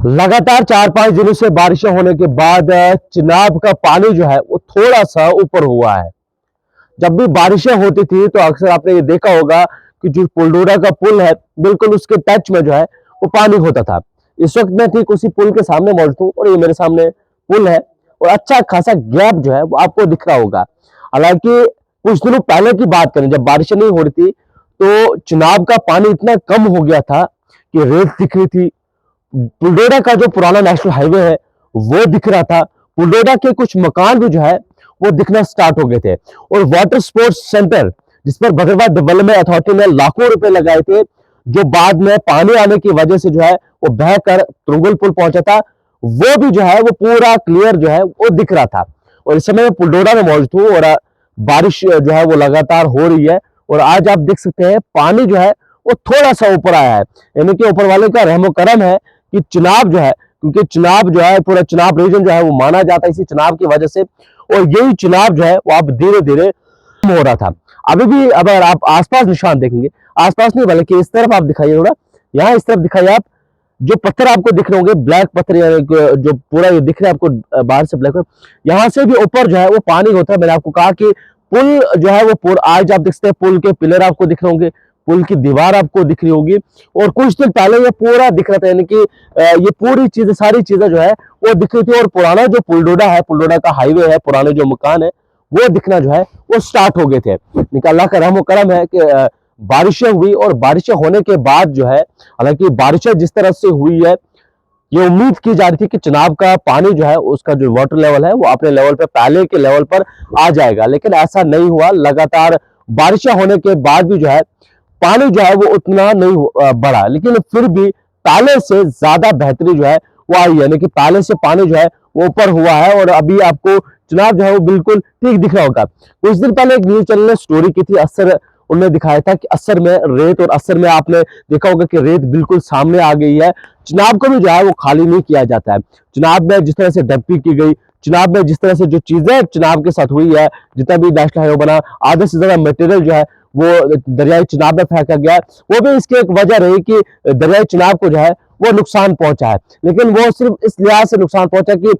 लगातार 4-5 दिनों से बारिशें होने के बाद चिनाब का पानी जो है वो थोड़ा सा ऊपर हुआ है। जब भी बारिशें होती थी तो अक्सर आपने ये देखा होगा कि जो पुलडोरा का पुल है बिल्कुल उसके टच में जो है वो पानी होता था। इस वक्त मैं ठीक उसी पुल के सामने मौजूद हूँ और ये मेरे सामने पुल है और अच्छा खासा गैप जो है वो आपको दिख रहा होगा। हालांकि कुछ दिनों पहले की बात करें जब बारिशें नहीं हो रही थी तो चिनाब का पानी इतना कम हो गया था कि रेत दिख रही थी। पुलडोरा का जो पुराना नेशनल हाईवे है वो दिख रहा था। पुलडोरा के कुछ मकान भी जो है वो दिखना स्टार्ट हो गए थे और वाटर स्पोर्ट्स सेंटर जिस पर भद्रवाह डेवलपमेंट अथॉरिटी ने लाखों रुपए लगाए थे, जो बाद में पानी आने की वजह से जो है वो बहकर तुंगल पुल पहुंचा था, वो भी जो है वो पूरा क्लियर जो है वो दिख रहा था। और इस समय मैं पुलडोरा में मौजूद हूँ और बारिश जो है वो लगातार हो रही है और आज आप देख सकते हैं पानी जो है वो थोड़ा सा ऊपर आया है। यानी कि ऊपर वाले का रहमो करम है कि चिनाब जो है, क्योंकि चिनाब जो है पूरा चिनाब रीजन जो है वो माना जाता है इसी चिनाब की वजह से, और यही चिनाब जो है वो अब धीरे धीरे हो रहा था। अभी भी अगर आप आसपास निशान देखेंगे, आसपास नहीं बल्कि इस तरफ आप दिखाइए, थोड़ा यहाँ इस तरफ दिखाइए आप, जो पत्थर आपको दिख रहे होंगे ब्लैक पत्थर जो पूरा ये दिख रहा है आपको बाहर से ब्लैक, यहाँ से भी ऊपर जो है वो पानी होता है। मैंने आपको कहा कि पुल जो है वो पूरा आज आप देख सकते हैं, पुल के पिलर आपको दिख रहे होंगे, पुल की दीवार आपको दिख रही होगी और कुछ दिन पहले ये पूरा दिख रहा था। यानी कि ये पूरी चीजें सारी चीजें जो है वो दिख रही थी और पुराना जो पुलडोरा है, पुलडोरा का हाईवे है, पुराने जो मकान है वो दिखना जो है वो स्टार्ट हो गए थे। अल्लाह का रहम करम है कि बारिशें हुई और बारिशें होने के बाद जो है, हालांकि बारिशें जिस तरह से हुई है ये उम्मीद की जा रही थी कि चिनाब का पानी जो है उसका जो वाटर लेवल है वो अपने लेवल पे पहले के लेवल पर आ जाएगा, लेकिन ऐसा नहीं हुआ। लगातार बारिशें होने के बाद भी जो है पानी जो है वो उतना नहीं बढ़ा, लेकिन फिर भी पहले से ज्यादा बेहतरी जो है वो आई है। यानी कि पहले से पानी जो है वो ऊपर हुआ है और अभी आपको चुनाव जो है वो बिल्कुल ठीक दिख रहा होगा। कुछ दिन पहले एक न्यूज चैनल ने स्टोरी की थी, असर उन्होंने दिखाया था कि असर में रेत, और असर में आपने देखा होगा कि रेत बिल्कुल सामने आ गई है। चुनाव को भी जो है वो खाली नहीं किया जाता है। चुनाव में जिस तरह से डंपिंग की गई, चुनाव में जिस तरह से जो चीजें चुनाव के साथ हुई है, जितना भी नेशनल हाईवे बना, आधे से ज्यादा मटेरियल जो है वो दरियाई चुनाव में फेंका गया, वो भी इसकी एक वजह रही कि दरियाई चुनाव को जो है वो नुकसान पहुंचा है। लेकिन वो सिर्फ इस लिहाज से नुकसान पहुंचा कि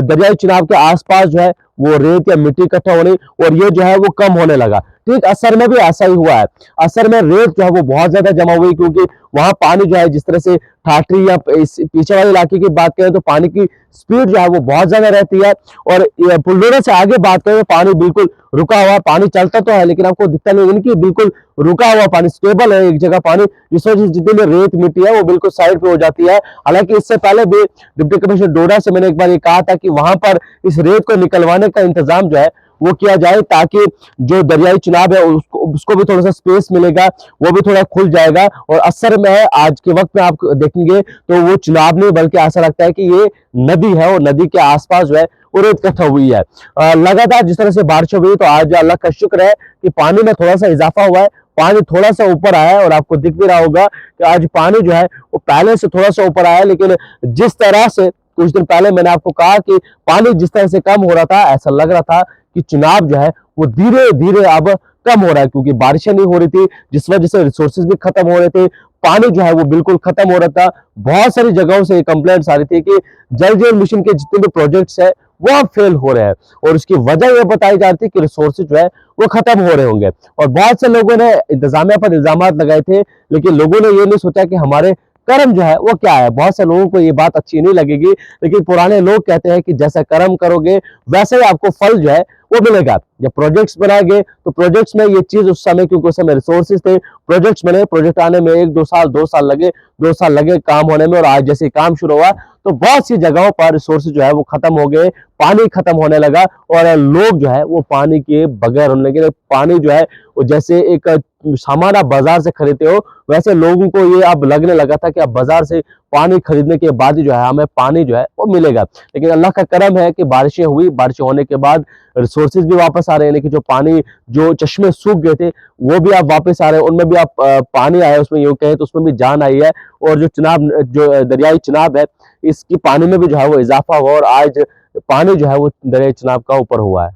दरियाई चुनाव के आसपास जो है वो रेत या मिट्टी इकट्ठा होने और ये जो है वो कम होने लगा। ठीक असर में भी ऐसा ही हुआ है। असर में रेत जो है वो बहुत ज्यादा जमा हुई, क्योंकि वहां पानी जो है जिस तरह से ठाठरी या पीछे वाले इलाके की बात करें तो पानी की स्पीड जो है वो बहुत ज्यादा रहती है, और पुलडोरा से आगे बात करें तो पानी बिल्कुल रुका हुआ, पानी चलता तो है लेकिन आपको दिखता नहीं, यानी कि बिल्कुल रुका हुआ पानी, स्टेबल है एक जगह पानी, जिस वजह से जितनी रेत मिट्टी है वो बिल्कुल साइड पे हो जाती है। हालांकि इससे पहले भी डिप्टी कमिश्नर डोडा से मैंने एक बार ये कहा था कि वहां पर इस रेत को निकलवाने का इंतजाम जो है वो किया जाए, ताकि जो दरियाई चुनाव है उसको भी थोड़ा सा स्पेस मिलेगा, वो भी थोड़ा खुल जाएगा। और असर में आज के वक्त में आप देखेंगे तो वो चुनाव नहीं बल्कि ऐसा लगता है कि ये नदी है और नदी के आसपास जो है वो रेत इकट्ठा हुई है। लगातार जिस तरह से बारिश हुई तो आज अल्लाह का शुक्र है कि पानी में थोड़ा सा इजाफा हुआ है, पानी थोड़ा सा ऊपर आया है और आपको दिख भी रहा होगा कि आज पानी जो है वो पहले से थोड़ा सा ऊपर आया। लेकिन जिस तरह से कुछ दिन पहले मैंने आपको कहा कि पानी जिस तरह से कम हो रहा था, ऐसा लग रहा था कि चुनाव जो है वो धीरे धीरे अब कम हो रहा है, क्योंकि बारिशें नहीं हो रही थी जिस वजह से रिसोर्सेज भी खत्म हो रहे थे, पानी जो है वो बिल्कुल खत्म हो रहा था। बहुत सारी जगहों से कंप्लेंट्स आ रही थी कि जल जीवन मिशन के जितने भी प्रोजेक्ट्स है वो फेल हो रहे हैं, और उसकी वजह यह बताई जाती है कि रिसोर्सेज जो है वो खत्म हो रहे होंगे। और बहुत से लोगों ने इंतजामिया पर इल्जाम लगाए थे, लेकिन लोगों ने ये नहीं सोचा कि हमारे कर्म जो है वो क्या है। बहुत से लोगों को ये बात अच्छी नहीं लगेगी, लेकिन पुराने लोग कहते हैं कि जैसा कर्म करोगे वैसे ही आपको फल जो है वो मिलेगा। जब प्रोजेक्ट्स बनाए गए तो प्रोजेक्ट्स में ये चीज उस समय, क्योंकि उस समय रिसोर्सेज थे, प्रोजेक्ट्स बने, प्रोजेक्ट आने में 2 साल लगे काम होने में, और आज जैसे काम शुरू हुआ तो बहुत सी जगहों पर रिसोर्सेज जो है वो खत्म हो गए, पानी खत्म होने लगा और लोग जो है वो पानी के बगैर होने लगे। पानी जो है वो जैसे एक सामान आप बाजार से खरीदते हो, वैसे लोगों को ये अब लगने लगा था कि अब बाजार से पानी खरीदने के बाद ही जो है हमें पानी जो है वो मिलेगा। लेकिन अल्लाह का करम है कि बारिशें हुई, बारिशें होने के बाद रिसोर्सेज भी वापस आ रहे हैं, लेकिन जो पानी, जो चश्मे सूख गए थे वो भी आप वापस आ रहे हैं, उनमें भी आप पानी आया, उसमें यूं कहें तो उसमें भी जान आई है। और जो चुनाव, जो दरियाई चुनाव है, इसकी पानी में भी जो है वो इजाफा हुआ और आज पानी जो है वो दरियाई चुनाव का ऊपर हुआ है।